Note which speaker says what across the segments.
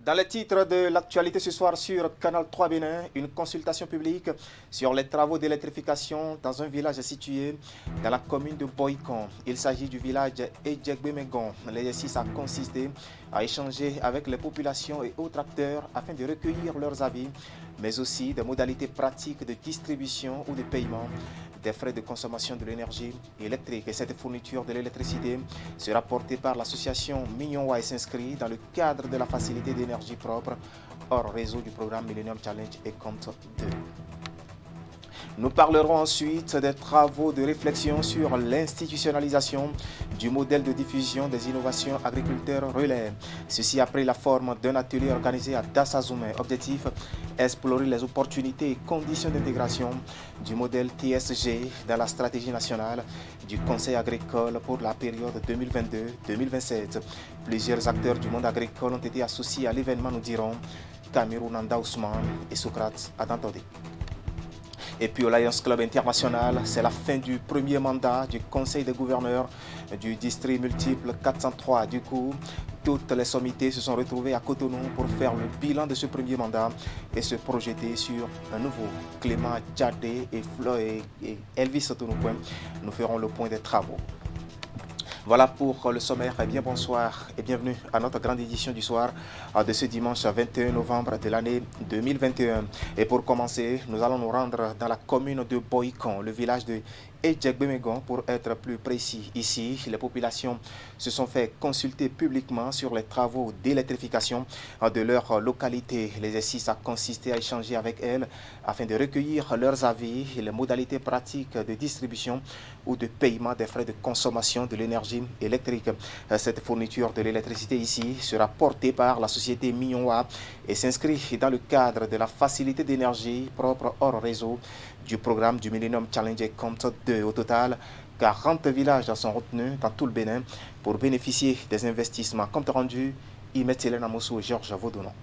Speaker 1: Dans les titres de l'actualité ce soir sur Canal 3 Bénin, une consultation publique sur les travaux d'électrification dans un village situé dans la commune de Boïkon. Il s'agit du village Edjegbemegon. L'exercice a consisté à échanger avec les populations et autres acteurs afin de recueillir leurs avis, mais aussi des modalités pratiques de distribution ou de paiement des frais de consommation de l'énergie électrique. Et cette fourniture de l'électricité sera portée par l'association Mignonwa et s'inscrit dans le cadre de la facilité d'énergie propre hors réseau du programme Millennium Challenge et Compte 2. Nous parlerons ensuite des travaux de réflexion sur l'institutionnalisation du modèle de diffusion des innovations agriculteurs relais. Ceci après la forme d'un atelier organisé à Dassazoumé. Objectif, explorer les opportunités et conditions d'intégration du modèle TSG dans la stratégie nationale du Conseil agricole pour la période 2022-2027. Plusieurs acteurs du monde agricole ont été associés à l'événement, nous dirons Cameroun Nanda Ousmane et Socrate Adantodé. Et puis au Lions Club International, c'est la fin du premier mandat du Conseil des gouverneurs du district multiple 403. Du coup, toutes les sommités se sont retrouvées à Cotonou pour faire le bilan de ce premier mandat et se projeter sur un nouveau. Clément Djadé et Elvis Tounoupouen nous ferons le point des travaux. Voilà pour le sommaire. Eh bien, bonsoir et bienvenue à notre grande édition du soir de ce dimanche 21 novembre de l'année 2021. Et pour commencer, nous allons nous rendre dans la commune de Boïkon, le village de Edjegbemegon pour être plus précis. Ici, les populations se sont fait consulter publiquement sur les travaux d'électrification de leur localité. L'exercice a consisté à échanger avec elles afin de recueillir leurs avis et les modalités pratiques de distribution ou de paiement des frais de consommation de l'énergie électrique. Cette fourniture de l'électricité ici sera portée par la société Mignonwa et s'inscrit dans le cadre de la facilité d'énergie propre hors réseau du programme du Millennium Challenge et Compte 2. Au total, 40 villages sont retenus dans tout le Bénin pour bénéficier des investissements. Compte rendu, Imet Hélène Moussou et Georges Vaudonon.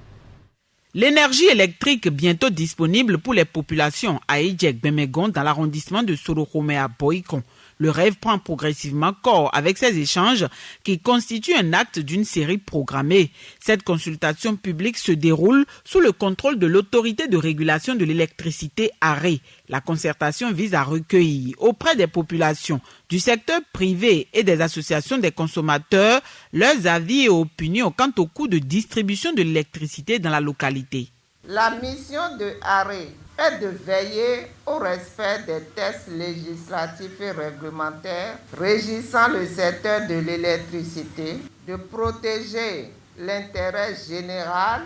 Speaker 2: L'énergie électrique bientôt disponible pour les populations à Edjegbemegon dans l'arrondissement de Sorokome à Boïkon. Le rêve prend progressivement corps avec ces échanges qui constituent un acte d'une série programmée. Cette consultation publique se déroule sous le contrôle de l'autorité de régulation de l'électricité ARE. La concertation vise à recueillir auprès des populations du secteur privé et des associations des consommateurs leurs avis et opinions quant au coût de distribution de l'électricité dans la localité.
Speaker 3: La mission de ARE est de veiller au respect des textes législatifs et réglementaires régissant le secteur de l'électricité, de protéger l'intérêt général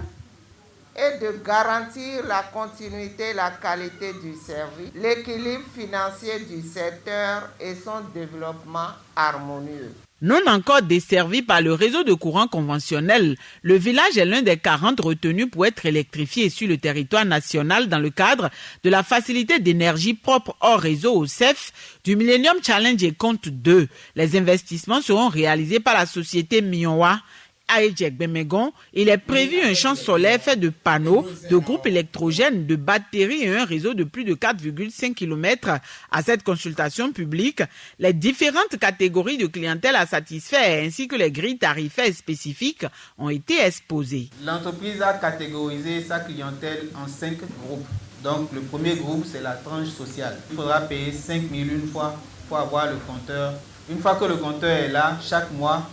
Speaker 3: et de garantir la continuité et la qualité du service, l'équilibre financier du secteur et son développement harmonieux.
Speaker 2: Non encore desservi par le réseau de courant conventionnel, le village est l'un des 40 retenus pour être électrifié sur le territoire national dans le cadre de la facilité d'énergie propre hors réseau au CEF du Millennium Challenge et Compte 2. Les investissements seront réalisés par la société Mignonwa. À Edjegbemegon, il est prévu un champ solaire fait de panneaux, de groupes électrogènes, de batteries et un réseau de plus de 4,5 km. À cette consultation publique, les différentes catégories de clientèle à satisfaire ainsi que les grilles tarifaires spécifiques ont été exposées.
Speaker 4: L'entreprise a catégorisé sa clientèle en 5 groupes. Donc le premier groupe, c'est la tranche sociale. Il faudra payer 5 000 une fois pour avoir le compteur. Une fois que le compteur est là, chaque mois,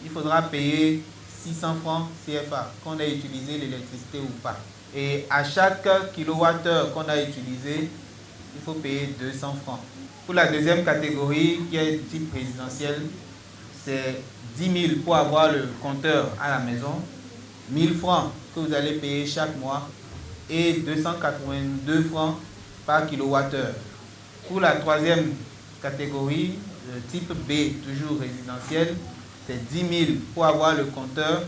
Speaker 4: il faudra payer 600 francs CFA, qu'on ait utilisé l'électricité ou pas. Et à chaque kilowattheure qu'on a utilisé, il faut payer 200 francs. Pour la deuxième catégorie, qui est type résidentiel, c'est 10 000 pour avoir le compteur à la maison, 1 000 francs que vous allez payer chaque mois et 282 francs par kilowattheure. Pour la troisième catégorie, le type B, toujours résidentiel, c'est 10 000 pour avoir le compteur,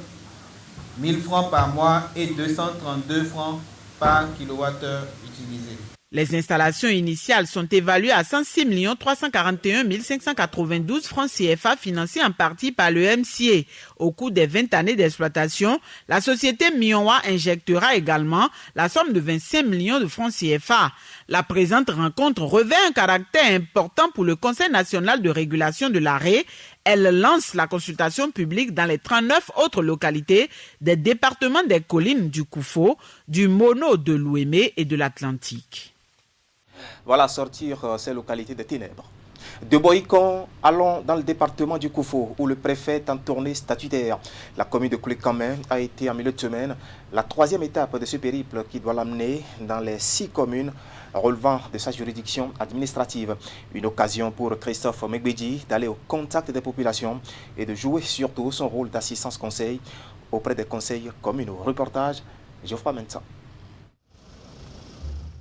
Speaker 4: 1 000 francs par mois et 232 francs par kilowattheure utilisé.
Speaker 2: Les installations initiales sont évaluées à 106 341 592 francs CFA financés en partie par le MCA. Au cours des 20 années d'exploitation, la société Mignonwa injectera également la somme de 25 millions de francs CFA. La présente rencontre revêt un caractère important pour le Conseil national de régulation de l'ARE. Elle lance la consultation publique dans les 39 autres localités des départements des collines du Koufo, du Mono, de l'Ouémé et de l'Atlantique.
Speaker 1: Voilà, sortir ces localités des ténèbres. De Boïkon, allons dans le département du Koufo, où le préfet est en tournée statutaire. La commune de Koulikamé a été en milieu de semaine la troisième étape de ce périple qui doit l'amener dans les 6 communes relevant de sa juridiction administrative. Une occasion pour Christophe Megbedji d'aller au contact des populations et de jouer surtout son rôle d'assistance conseil auprès des conseils communaux. Reportage, Geoffroy Mentan.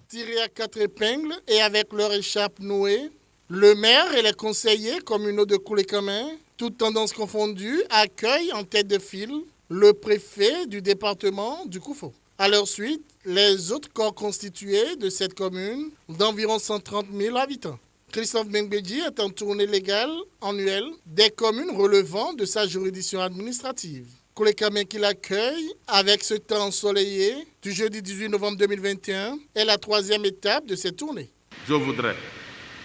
Speaker 5: Tirés à 4 épingles et avec leur écharpe nouée, le maire et les conseillers communaux de Koulikamé, toutes tendances confondues, accueillent en tête de file le préfet du département du Koufo. À leur suite, les autres corps constitués de cette commune d'environ 130 000 habitants. Christophe Megbedji est en tournée légale annuelle des communes relevant de sa juridiction administrative. Koulikamé qui l'accueille avec ce temps ensoleillé du jeudi 18 novembre 2021 est la troisième étape de cette tournée.
Speaker 6: Je voudrais,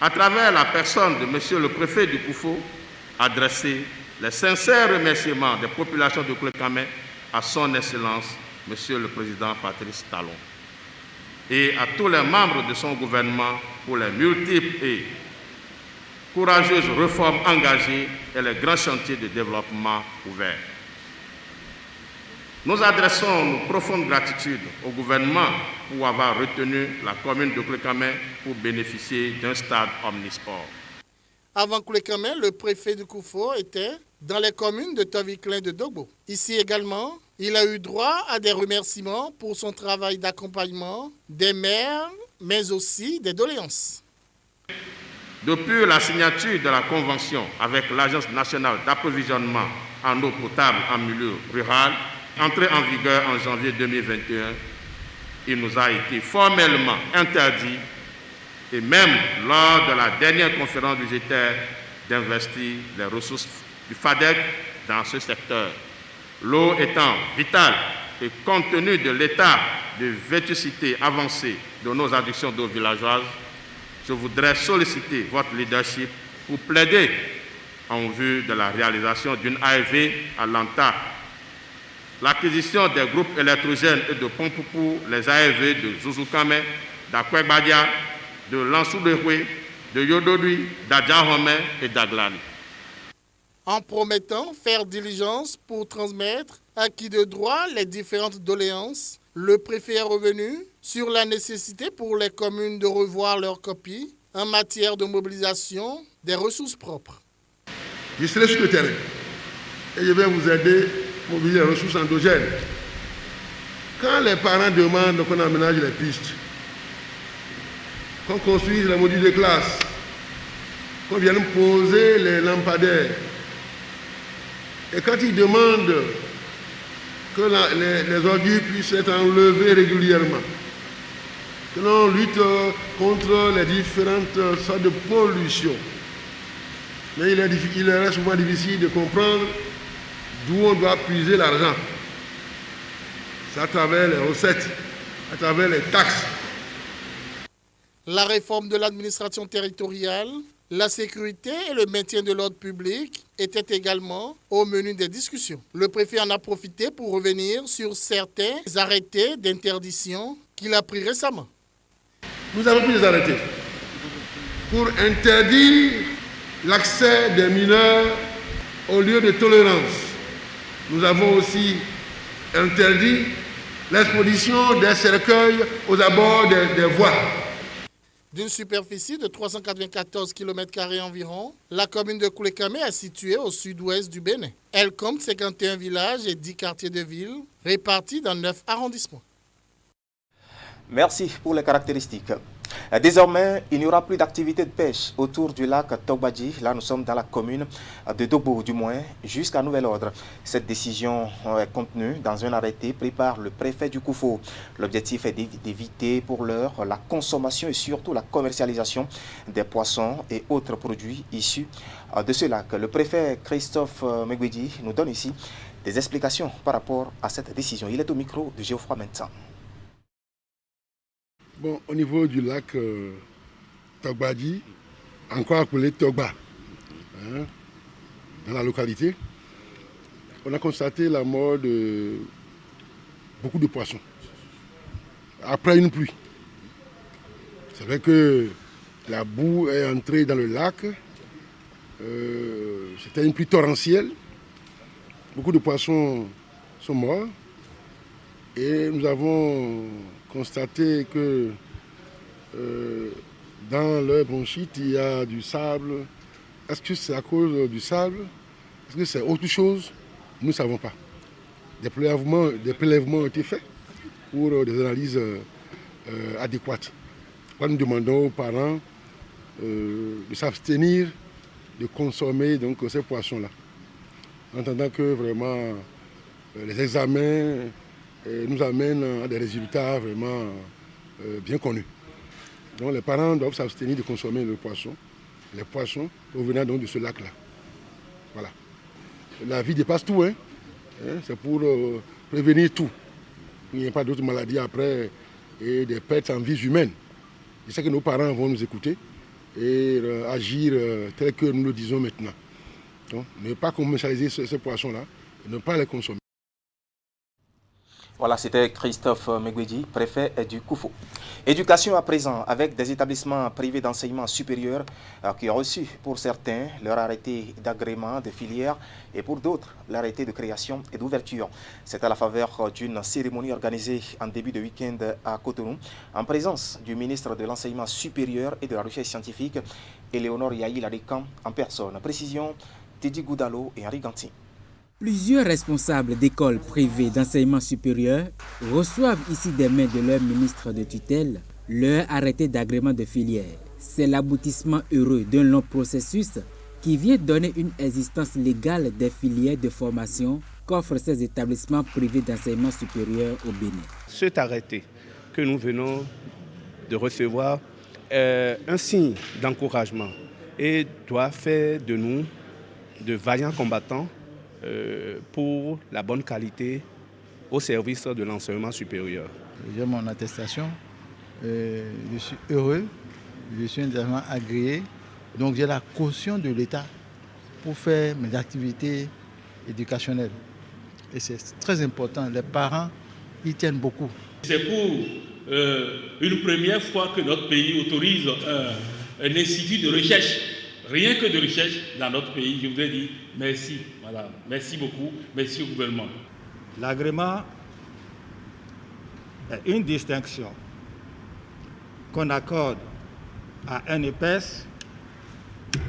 Speaker 6: à travers la personne de Monsieur le préfet du Koufo, adresser les sincères remerciements des populations de Koulikamé à son Excellence, Monsieur le Président Patrice Talon, et à tous les membres de son gouvernement pour les multiples et courageuses réformes engagées et les grands chantiers de développement ouverts. Nous adressons nos profondes gratitudes au gouvernement pour avoir retenu la commune de Koulikamé pour bénéficier d'un stade omnisport.
Speaker 5: Avant Koulikamé, le préfet du Koufo était dans les communes de Toviklen de Dogbo. Ici également, il a eu droit à des remerciements pour son travail d'accompagnement des maires, mais aussi des doléances.
Speaker 6: Depuis la signature de la convention avec l'Agence nationale d'approvisionnement en eau potable en milieu rural, entrée en vigueur en janvier 2021, il nous a été formellement interdit, et même lors de la dernière conférence budgétaire, d'investir les ressources du FADEC dans ce secteur. L'eau étant vitale et compte tenu de l'état de vétusté avancée de nos addictions d'eau villageoises, je voudrais solliciter votre leadership pour plaider en vue de la réalisation d'une AEV à Lanta, l'acquisition des groupes électrogènes et de pompes pour les AEV de Zouzoukame, d'Akwegbadia, de Lansou-de-Houé, de Yododui, d'Adjahome et d'Aglani.
Speaker 5: En promettant faire diligence pour transmettre à qui de droit les différentes doléances, le préfet est revenu sur la nécessité pour les communes de revoir leurs copies en matière de mobilisation des ressources propres.
Speaker 7: Je serai sur le terrain et je vais vous aider à mobiliser les ressources endogènes. Quand les parents demandent qu'on aménage les pistes, qu'on construise les modules de classe, qu'on vienne poser les lampadaires, et quand ils demandent que les ordures puissent être enlevées régulièrement, que l'on lutte contre les différentes sortes de pollution, mais il est souvent difficile de comprendre d'où on doit puiser l'argent. C'est à travers les recettes, à travers les taxes.
Speaker 5: La réforme de l'administration territoriale, la sécurité et le maintien de l'ordre public étaient également au menu des discussions. Le préfet en a profité pour revenir sur certains arrêtés d'interdiction qu'il a pris récemment.
Speaker 7: Nous avons pris des arrêtés pour interdire l'accès des mineurs aux lieux de tolérance. Nous avons aussi interdit l'exposition des cercueils aux abords des voies.
Speaker 5: D'une superficie de 394 km² environ, la commune de Koulikamé est située au sud-ouest du Bénin. Elle compte 51 villages et 10 quartiers de ville répartis dans 9 arrondissements.
Speaker 1: Merci pour les caractéristiques. Désormais, il n'y aura plus d'activité de pêche autour du lac Togbadji. Là, nous sommes dans la commune de Dobo, du moins, jusqu'à nouvel ordre. Cette décision est contenue dans un arrêté pris par le préfet du Koufo. L'objectif est d'éviter pour l'heure la consommation et surtout la commercialisation des poissons et autres produits issus de ce lac. Le préfet Christophe Megbedji nous donne ici des explications par rapport à cette décision. Il est au micro de Geoffroy Mentan.
Speaker 7: Bon, au niveau du lac Togbadji, encore appelé Togba, dans la localité, on a constaté la mort de beaucoup de poissons après une pluie. C'est vrai que la boue est entrée dans le lac. C'était une pluie torrentielle. Beaucoup de poissons sont morts. Et nous avons constaté que dans leur bronchite, il y a du sable. Est-ce que c'est à cause du sable? Est-ce que c'est autre chose? Nous ne savons pas. Des prélèvements ont été faits pour des analyses adéquates. Nous demandons aux parents de s'abstenir de consommer donc, ces poissons-là. En attendant que vraiment les examens nous amènent à des résultats vraiment bien connus. Donc les parents doivent s'abstenir de consommer les poissons provenant donc de ce lac-là. Voilà. La vie dépasse tout, hein. C'est pour prévenir tout. Il n'y a pas d'autres maladies après et des pertes en vies humaines. Je sais que nos parents vont nous écouter et agir tel que nous le disons maintenant. Donc, ne pas commercialiser ces poissons-là, ne pas les consommer.
Speaker 1: Voilà, c'était Christophe Megwedji, préfet du Koufou. Éducation à présent, avec des établissements privés d'enseignement supérieur qui ont reçu pour certains leur arrêté d'agrément de filière et pour d'autres l'arrêté de création et d'ouverture. C'est à la faveur d'une cérémonie organisée en début de week-end à Cotonou, en présence du ministre de l'Enseignement supérieur et de la Recherche scientifique, Éléonore Yahi-Ladekan en personne. Précision, Teddy Goudalo et Henri Ganti.
Speaker 8: Plusieurs responsables d'écoles privées d'enseignement supérieur reçoivent ici des mains de leur ministre de tutelle leur arrêté d'agrément de filière. C'est l'aboutissement heureux d'un long processus qui vient donner une existence légale des filières de formation qu'offrent ces établissements privés d'enseignement supérieur au Bénin.
Speaker 9: Cet arrêté que nous venons de recevoir est un signe d'encouragement et doit faire de nous de vaillants combattants pour la bonne qualité au service de l'enseignement supérieur.
Speaker 10: J'ai mon attestation, je suis heureux, je suis indirectement agréé, donc j'ai la caution de l'État pour faire mes activités éducationnelles. Et c'est très important, les parents y tiennent beaucoup.
Speaker 11: C'est pour une première fois que notre pays autorise un institut de recherche, rien que de recherche dans notre pays. Je voudrais dire merci, madame, merci beaucoup, merci au gouvernement.
Speaker 10: L'agrément est une distinction qu'on accorde à un EPS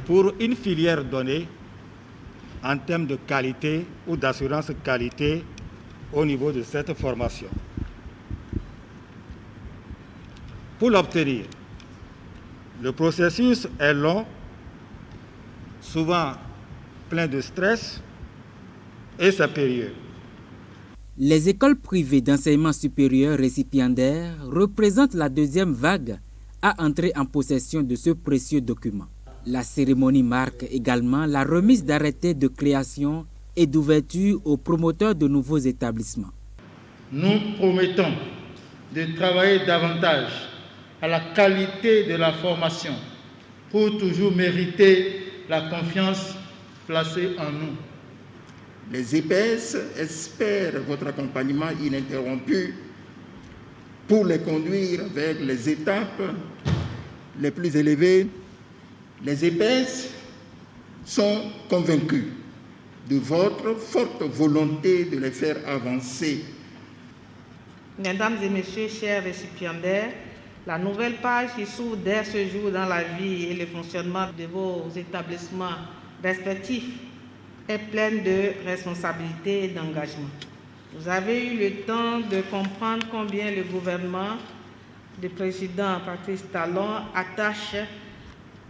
Speaker 10: pour une filière donnée en termes de qualité ou d'assurance qualité au niveau de cette formation. Pour l'obtenir, le processus est long, souvent plein de stress et c'est périlleux.
Speaker 8: Les écoles privées d'enseignement supérieur récipiendaires représentent la deuxième vague à entrer en possession de ce précieux document. La cérémonie marque également la remise d'arrêtés de création et d'ouverture aux promoteurs de nouveaux établissements.
Speaker 10: Nous promettons de travailler davantage à la qualité de la formation pour toujours mériter la confiance placée en nous.
Speaker 12: Les EPS espèrent votre accompagnement ininterrompu pour les conduire vers les étapes les plus élevées. Les EPS sont convaincus de votre forte volonté de les faire avancer.
Speaker 3: Mesdames et messieurs, chers récipiendaires, la nouvelle page qui s'ouvre dès ce jour dans la vie et le fonctionnement de vos établissements respectifs est pleine de responsabilités et d'engagement. Vous avez eu le temps de comprendre combien le gouvernement du président Patrice Talon attache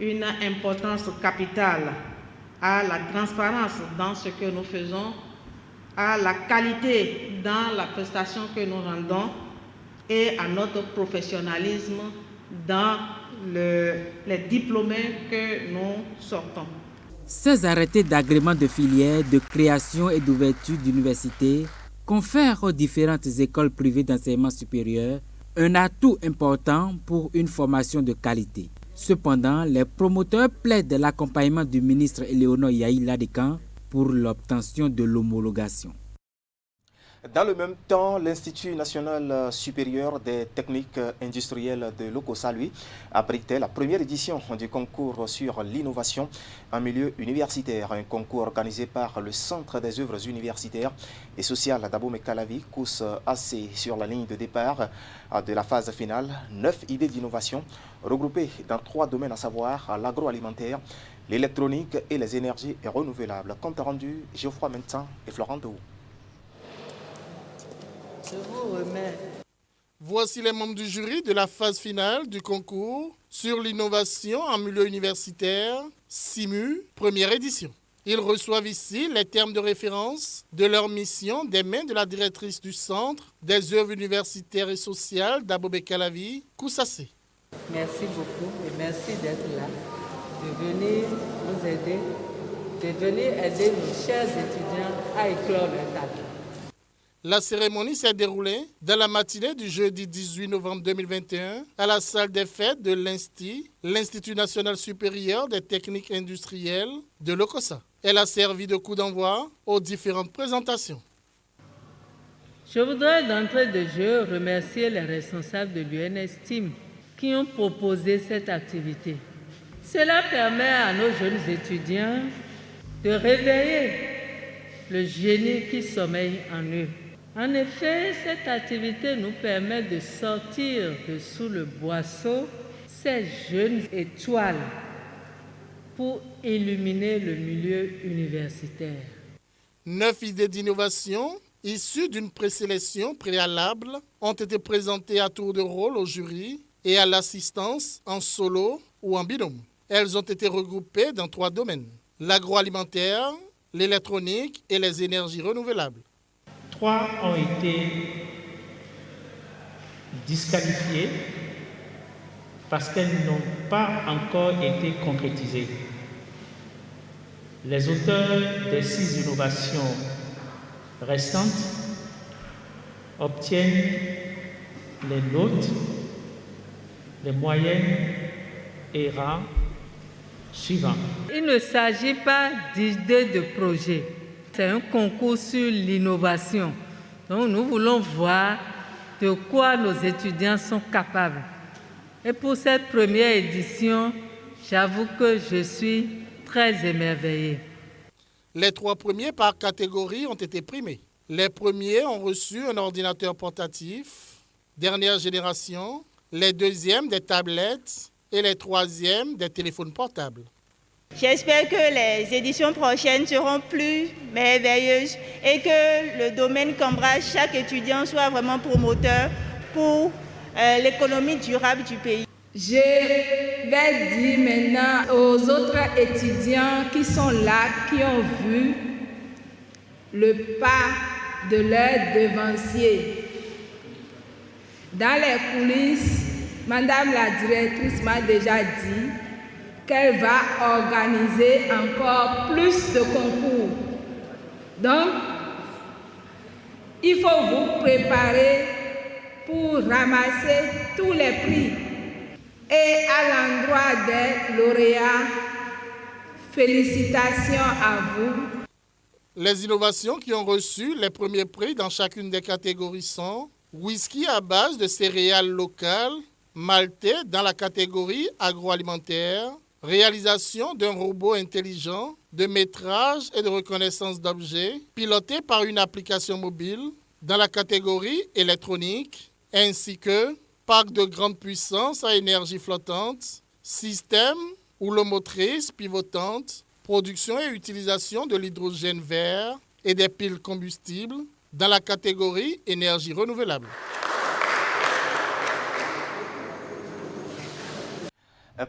Speaker 3: une importance capitale à la transparence dans ce que nous faisons, à la qualité dans la prestation que nous rendons et à notre professionnalisme dans les diplômés que nous sortons.
Speaker 8: Ces arrêtés d'agrément de filière, de création et d'ouverture d'universités confèrent aux différentes écoles privées d'enseignement supérieur un atout important pour une formation de qualité. Cependant, les promoteurs plaident l'accompagnement du ministre Éléonore Yahi-Ladekan pour l'obtention de l'homologation.
Speaker 1: Dans le même temps, l'Institut national supérieur des techniques industrielles de l'Okossa, lui, abritait la première édition du concours sur l'innovation en milieu universitaire. Un concours organisé par le Centre des œuvres universitaires et sociales d'Abomey-Calavi, COUS AC, sur la ligne de départ de la phase finale. 9 idées d'innovation regroupées dans 3 domaines, à savoir l'agroalimentaire, l'électronique et les énergies renouvelables. Compte rendu, Geoffroy Mentan et Florent Dehaut.
Speaker 3: Je vous remets.
Speaker 5: Voici les membres du jury de la phase finale du concours sur l'innovation en milieu universitaire, CIMU, première édition. Ils reçoivent ici les termes de référence de leur mission des mains de la directrice du Centre des œuvres universitaires et sociales d'Abomey-Calavi, COUS-AC.
Speaker 13: Merci beaucoup et merci d'être là, de venir nous aider, de venir aider nos chers étudiants à éclore leur talent.
Speaker 5: La cérémonie s'est déroulée dans la matinée du jeudi 18 novembre 2021 à la salle des fêtes de l'INSTI, l'Institut national supérieur des techniques industrielles de l'Okossa. Elle a servi de coup d'envoi aux différentes présentations.
Speaker 13: Je voudrais d'entrée de jeu remercier les responsables de l'UNSTIM qui ont proposé cette activité. Cela permet à nos jeunes étudiants de réveiller le génie qui sommeille en eux. En effet, cette activité nous permet de sortir de sous le boisseau ces jeunes étoiles pour illuminer le milieu universitaire.
Speaker 5: 9 idées d'innovation issues d'une présélection préalable ont été présentées à tour de rôle au jury et à l'assistance en solo ou en binôme. Elles ont été regroupées dans 3 domaines: l'agroalimentaire, l'électronique et les énergies renouvelables.
Speaker 14: 3 ont été disqualifiées parce qu'elles n'ont pas encore été concrétisées. Les auteurs des 6 innovations restantes obtiennent les notes, les moyennes et rangs suivants.
Speaker 13: Il ne s'agit pas d'idées de projet. C'est un concours sur l'innovation. Donc nous voulons voir de quoi nos étudiants sont capables. Et pour cette première édition, j'avoue que je suis très émerveillée.
Speaker 5: Les 3 premiers par catégorie ont été primés. Les premiers ont reçu un ordinateur portatif, dernière génération, les deuxièmes des tablettes et les troisièmes des téléphones portables.
Speaker 15: J'espère que les éditions prochaines seront plus merveilleuses et que le domaine qu'embrasse chaque étudiant soit vraiment promoteur pour l'économie durable du pays.
Speaker 16: Je vais dire maintenant aux autres étudiants qui sont là, qui ont vu le pas de leur devancier. Dans les coulisses, Madame la directrice m'a déjà dit qu'elle va organiser encore plus de concours. Donc, il faut vous préparer pour ramasser tous les prix. Et à l'endroit des lauréats, félicitations à vous.
Speaker 5: Les innovations qui ont reçu les premiers prix dans chacune des catégories sont whisky à base de céréales locales, maltais dans la catégorie agroalimentaire, réalisation d'un robot intelligent de métrage et de reconnaissance d'objets, piloté par une application mobile dans la catégorie électronique, ainsi que parc de grande puissance à énergie flottante, système houlomotrice pivotante, production et utilisation de l'hydrogène vert et des piles combustibles dans la catégorie énergie renouvelable.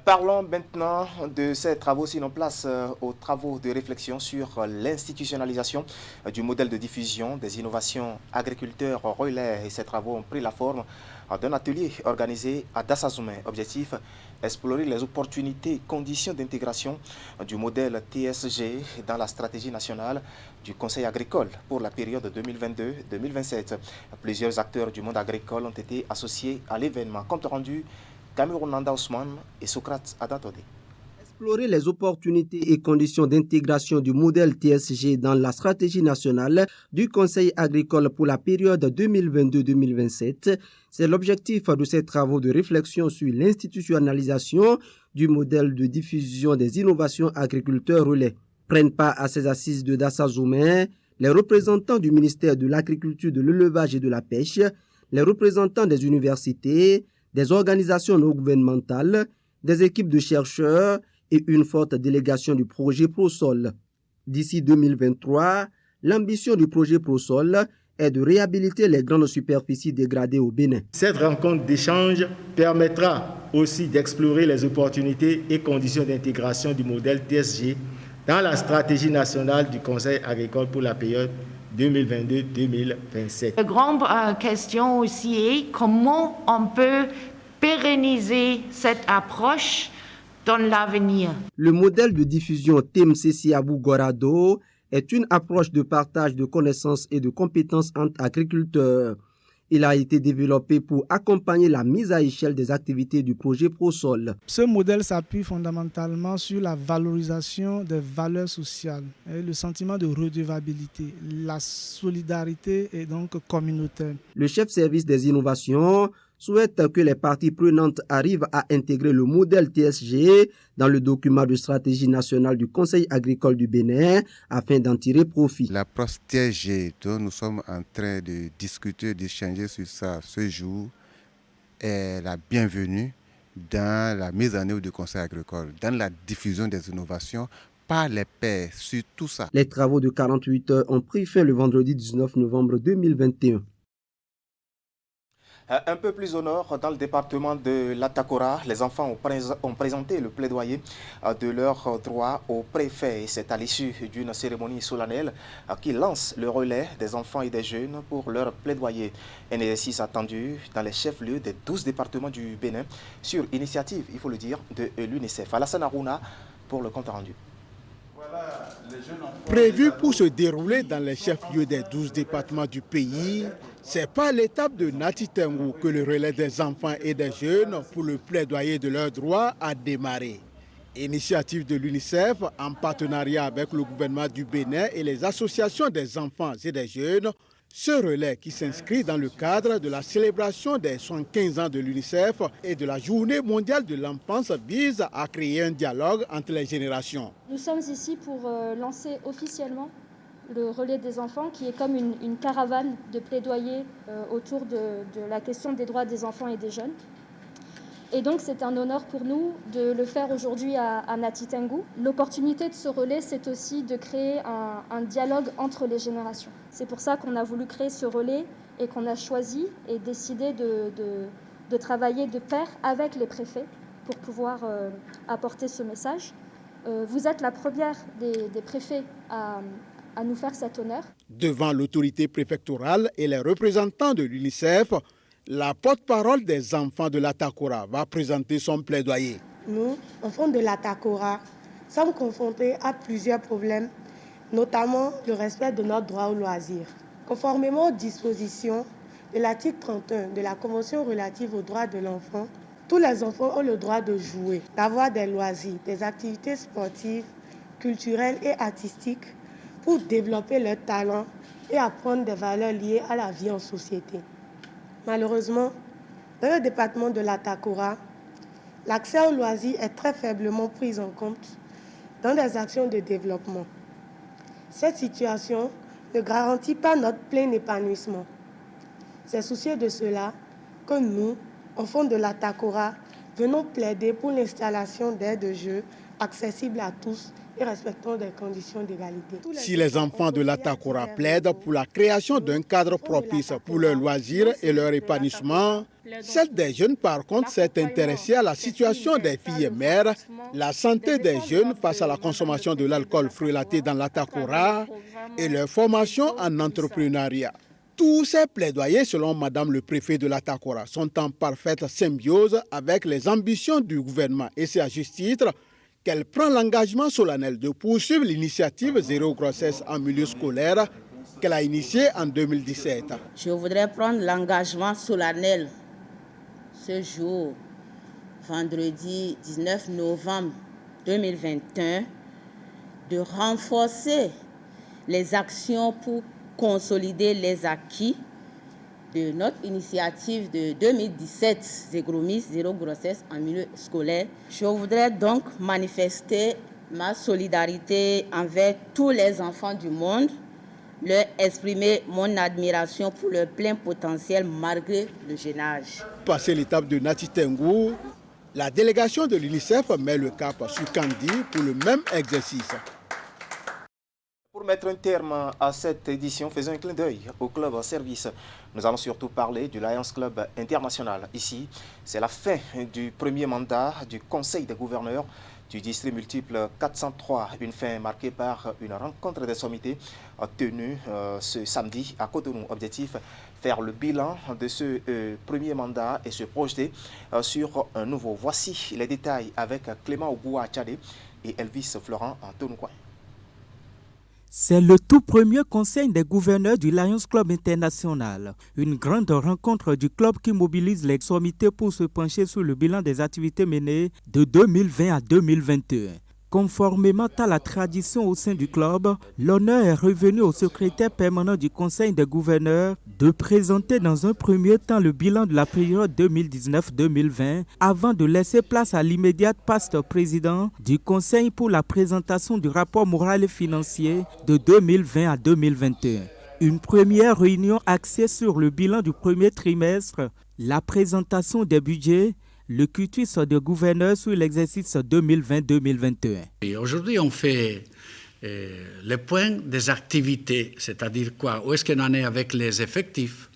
Speaker 1: Parlons maintenant de ces travaux, sinon place aux travaux de réflexion sur l'institutionnalisation du modèle de diffusion des innovations agriculteurs relais. Et ces travaux ont pris la forme d'un atelier organisé à Dassazoumé. Objectif, explorer les opportunités et conditions d'intégration du modèle TSG dans la stratégie nationale du Conseil agricole pour la période 2022-2027. Plusieurs acteurs du monde agricole ont été associés à l'événement. Compte rendu, Cameroun Nanda Ousmane et Socrate Adatode.
Speaker 17: explorer les opportunités et conditions d'intégration du modèle TSG dans la stratégie nationale du Conseil agricole pour la période 2022-2027. C'est l'objectif de ces travaux de réflexion sur l'institutionnalisation du modèle de diffusion des innovations agriculteurs relais. Prennent part à ces assises de Dassa-Zoumé les représentants du ministère de l'Agriculture, de l'Élevage et de la Pêche, les représentants des universités, des organisations non gouvernementales, des équipes de chercheurs et une forte délégation du projet ProSol. D'ici 2023, l'ambition du projet ProSol est de réhabiliter les grandes superficies dégradées au Bénin.
Speaker 18: Cette rencontre d'échange permettra aussi d'explorer les opportunités et conditions d'intégration du modèle TSG dans la stratégie nationale du Conseil agricole pour la période 2022-2027.
Speaker 19: La grande question aussi est comment on peut pérenniser cette approche dans l'avenir.
Speaker 17: Le modèle de diffusion Temsesiabou Gorado est une approche de partage de connaissances et de compétences entre agriculteurs. Il a été développé pour accompagner la mise à échelle des activités du projet ProSol.
Speaker 20: Ce modèle s'appuie fondamentalement sur la valorisation des valeurs sociales, le sentiment de redevabilité, la solidarité et donc communautaire.
Speaker 17: Le chef service des innovations souhaite que les parties prenantes arrivent à intégrer le modèle TSG dans le document de stratégie nationale du Conseil agricole du Bénin afin d'en tirer profit.
Speaker 21: L'approche TSG dont nous sommes en train de discuter, d'échanger sur ça ce jour est la bienvenue dans la mise en œuvre du Conseil agricole, dans la diffusion des innovations par les pairs sur tout ça.
Speaker 17: Les travaux de 48 heures ont pris fin le vendredi 19 novembre 2021.
Speaker 1: Un peu plus au nord, dans le département de l'Atakora, les enfants ont présenté le plaidoyer de leurs droits au préfet. C'est à l'issue d'une cérémonie solennelle qui lance le relais des enfants et des jeunes pour leur plaidoyer. Un exercice attendu dans les chefs-lieux des 12 départements du Bénin sur initiative, il faut le dire, de l'UNICEF. Alassane Harouna pour le compte rendu.
Speaker 22: Prévu pour se dérouler dans les chefs-lieux des 12 départements du pays, c'est par l'étape de Natitengou que le relais des enfants et des jeunes pour le plaidoyer de leurs droits a démarré. Initiative de l'UNICEF en partenariat avec le gouvernement du Bénin et les associations des enfants et des jeunes. Ce relais qui s'inscrit dans le cadre de la célébration des 115 ans de l'UNICEF et de la Journée mondiale de l'enfance vise à créer un dialogue entre les générations.
Speaker 23: Nous sommes ici pour lancer officiellement le relais des enfants qui est comme une caravane de plaidoyer autour de la question des droits des enfants et des jeunes. Et donc c'est un honneur pour nous de le faire aujourd'hui à Natitengou. L'opportunité de ce relais, c'est aussi de créer un dialogue entre les générations. C'est pour ça qu'on a voulu créer ce relais et qu'on a choisi et décidé de travailler de pair avec les préfets pour pouvoir apporter ce message. Vous êtes la première des préfets à nous faire cet honneur.
Speaker 22: Devant l'autorité préfectorale et les représentants de l'UNICEF, la porte-parole des enfants de l'Atakora va présenter son plaidoyer.
Speaker 24: Nous, enfants de l'Atakora, sommes confrontés à plusieurs problèmes, notamment le respect de notre droit au loisir. Conformément aux dispositions de l'article 31 de la Convention relative aux droits de l'enfant, tous les enfants ont le droit de jouer, d'avoir des loisirs, des activités sportives, culturelles et artistiques pour développer leurs talents et apprendre des valeurs liées à la vie en société. Malheureusement, dans le département de l'Atakora, l'accès aux loisirs est très faiblement pris en compte dans des actions de développement. Cette situation ne garantit pas notre plein épanouissement. C'est soucieux de cela que nous, enfants de l'Atakora, venons plaider pour l'installation d'aires de jeu accessibles à tous et respectant des conditions d'égalité.
Speaker 22: Si les enfants de l'Atakora plaident pour la création d'un cadre propice pour leurs loisirs et leur épanouissement, celle des jeunes, par contre, s'est intéressée à la situation des filles mères, la santé des jeunes face à la consommation de l'alcool frelaté dans l'Atakora et leur formation en entrepreneuriat. Tous ces plaidoyers, selon Madame le préfet de l'Atakora, sont en parfaite symbiose avec les ambitions du gouvernement et c'est à juste titre qu'elle prend l'engagement solennel de poursuivre l'initiative Zéro grossesse en milieu scolaire qu'elle a initiée en 2017.
Speaker 25: Je voudrais prendre l'engagement solennel ce jour, vendredi 19 novembre 2021 de renforcer les actions pour consolider les acquis de notre initiative de 2017, Zegromis, zéro grossesse en milieu scolaire. Je voudrais donc manifester ma solidarité envers tous les enfants du monde, leur exprimer mon admiration pour leur plein potentiel malgré le jeune âge.
Speaker 22: Passé l'étape de Nati Tengou, la délégation de l'UNICEF met le cap sur Kandi pour le même exercice.
Speaker 1: Pour mettre un terme à cette édition, faisons un clin d'œil au club service. Nous allons surtout parler du Lions Club International. Ici, c'est la fin du premier mandat du Conseil des gouverneurs du district multiple 403. Une fin marquée par une rencontre des sommités tenue ce samedi à Cotonou. Objectif, faire le bilan de ce premier mandat et se projeter sur un nouveau. Voici les détails avec Clément Ogoua Tchadé et Elvis Florent Antonoucoin.
Speaker 2: C'est le tout premier conseil des gouverneurs du Lions Club International, une grande rencontre du club qui mobilise les sommités pour se pencher sur le bilan des activités menées de 2020 à 2021. Conformément à la tradition au sein du club, l'honneur est revenu au secrétaire permanent du Conseil des gouverneurs de présenter dans un premier temps le bilan de la période 2019-2020 avant de laisser place à l'immédiat poste président du Conseil pour la présentation du rapport moral et financier de 2020 à 2021. Une première réunion axée sur le bilan du premier trimestre, la présentation des budgets, le quitus de gouverneur sur l'exercice 2020-2021.
Speaker 4: Aujourd'hui, on fait le point des activités, c'est-à-dire quoi? Où est-ce qu'on en est avec les effectifs,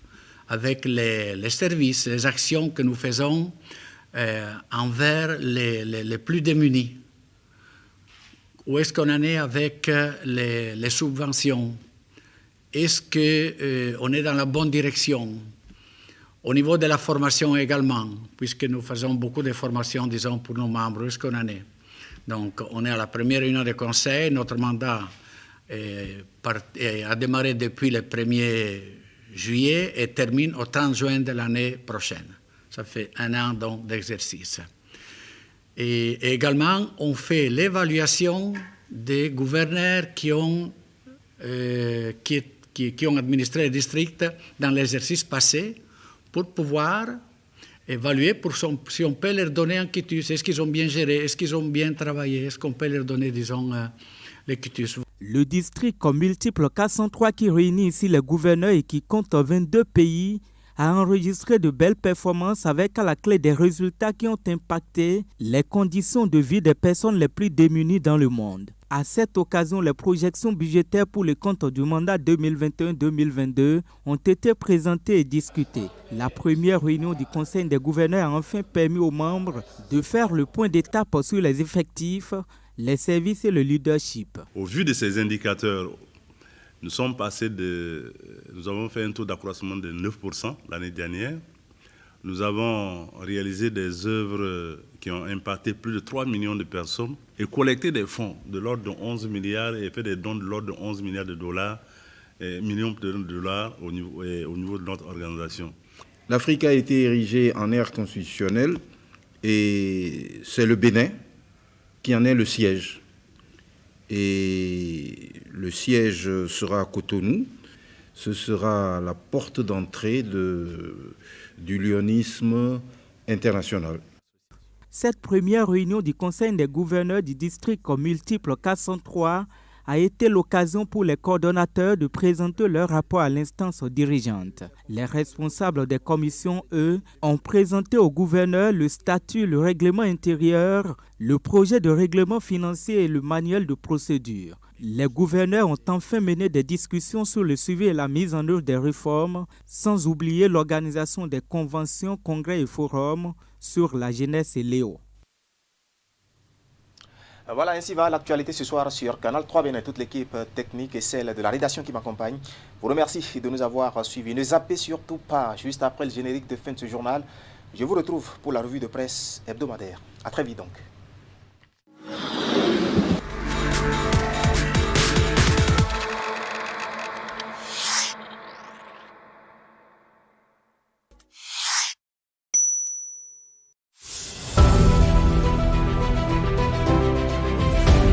Speaker 4: avec les services, les actions que nous faisons envers les plus démunis? Où est-ce qu'on en est avec les subventions? Est-ce qu'on est dans la bonne direction? Au niveau de la formation également, puisque nous faisons beaucoup de formations, disons, pour nos membres, où est-ce qu'on en est? Donc, on est à la première réunion du Conseil. Notre mandat a démarré depuis le 1er juillet et termine au 30 juin de l'année prochaine. Ça fait un an d'exercice. Et également, on fait l'évaluation des gouverneurs qui ont administré le district dans l'exercice passé, pour pouvoir évaluer si on peut leur donner un quitus. Est-ce qu'ils ont bien géré? Est-ce qu'ils ont bien travaillé? Est-ce qu'on peut leur donner, disons, les quitus?
Speaker 2: Le district multiple 403 qui réunit ici les gouverneurs et qui compte 22 pays a enregistré de belles performances avec à la clé des résultats qui ont impacté les conditions de vie des personnes les plus démunies dans le monde. À cette occasion, les projections budgétaires pour le compte du mandat 2021-2022 ont été présentées et discutées. La première réunion du Conseil des gouverneurs a enfin permis aux membres de faire le point d'étape sur les effectifs, les services et le leadership.
Speaker 6: Au vu de ces indicateurs, nous avons fait un taux d'accroissement de 9% l'année dernière. Nous avons réalisé des œuvres qui ont impacté plus de 3 millions de personnes et collecté des fonds de l'ordre de 11 milliards et fait des dons de l'ordre de 11 milliards de dollars, millions de dollars au niveau de notre organisation.
Speaker 7: L'Afrique a été érigée en aire constitutionnelle et c'est le Bénin qui en est le siège. Et le siège sera à Cotonou. Ce sera la porte d'entrée du lionisme international.
Speaker 2: Cette première réunion du Conseil des gouverneurs du district multiple 403 a été l'occasion pour les coordonnateurs de présenter leur rapport à l'instance dirigeante. Les responsables des commissions, eux, ont présenté au gouverneur le statut, le règlement intérieur, le projet de règlement financier et le manuel de procédure. Les gouverneurs ont enfin mené des discussions sur le suivi et la mise en œuvre des réformes, sans oublier l'organisation des conventions, congrès et forums sur la jeunesse et Léo.
Speaker 1: Voilà, ainsi va l'actualité ce soir sur Canal 3 Bénin. Toute l'équipe technique et celle de la rédaction qui m'accompagne vous remercie de nous avoir suivis. Ne zappez surtout pas, juste après le générique de fin de ce journal, je vous retrouve pour la revue de presse hebdomadaire. À très vite donc.